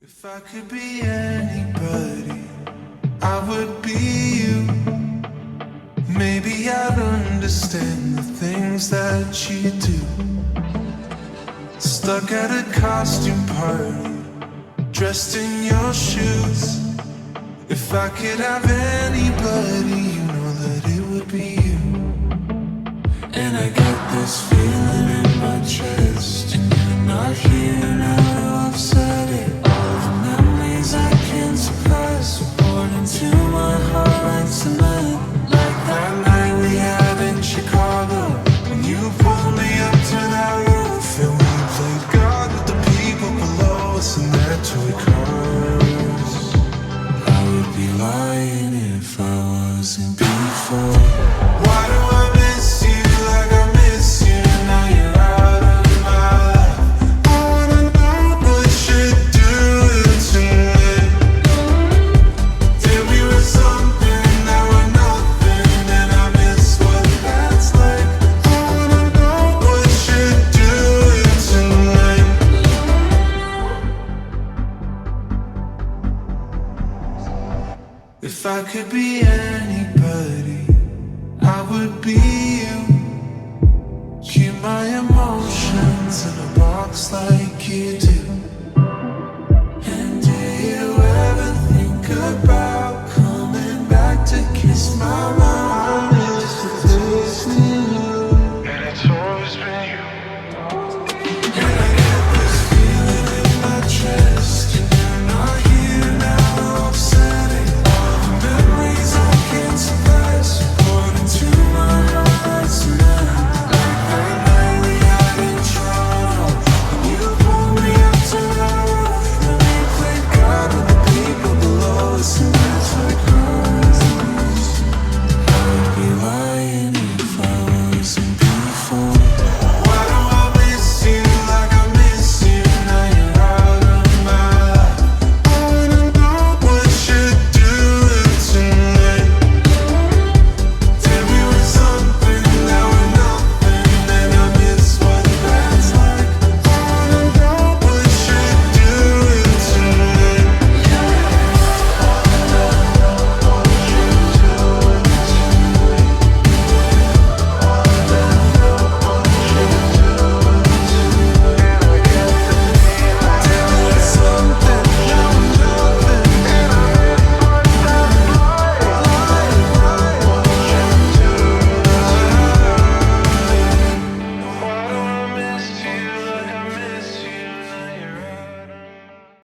If I could be anybody, I would be you. Maybe I'd understand the things that you do. Stuck at a costume party, dressed in your shoes. If I could have anybody, you know that it would be you. And I get this feeling in my chest, and you're not here now to offset it. All the memories I can't suppress are poured into my heart like cement. Like that night we had in Chicago, when you pulled me up to that roof, and we played God with the people below us in their toy cars. I would be lying if I wasn't before. Why do I miss you like I miss you? Now you're out of my life. I wanna know what you're doing tonight. Did we were something, now we're nothing, and I miss what that's like. I wanna know what you're doing tonight. If I could be anybody, I would be you. Keep my emotions in a box like you do.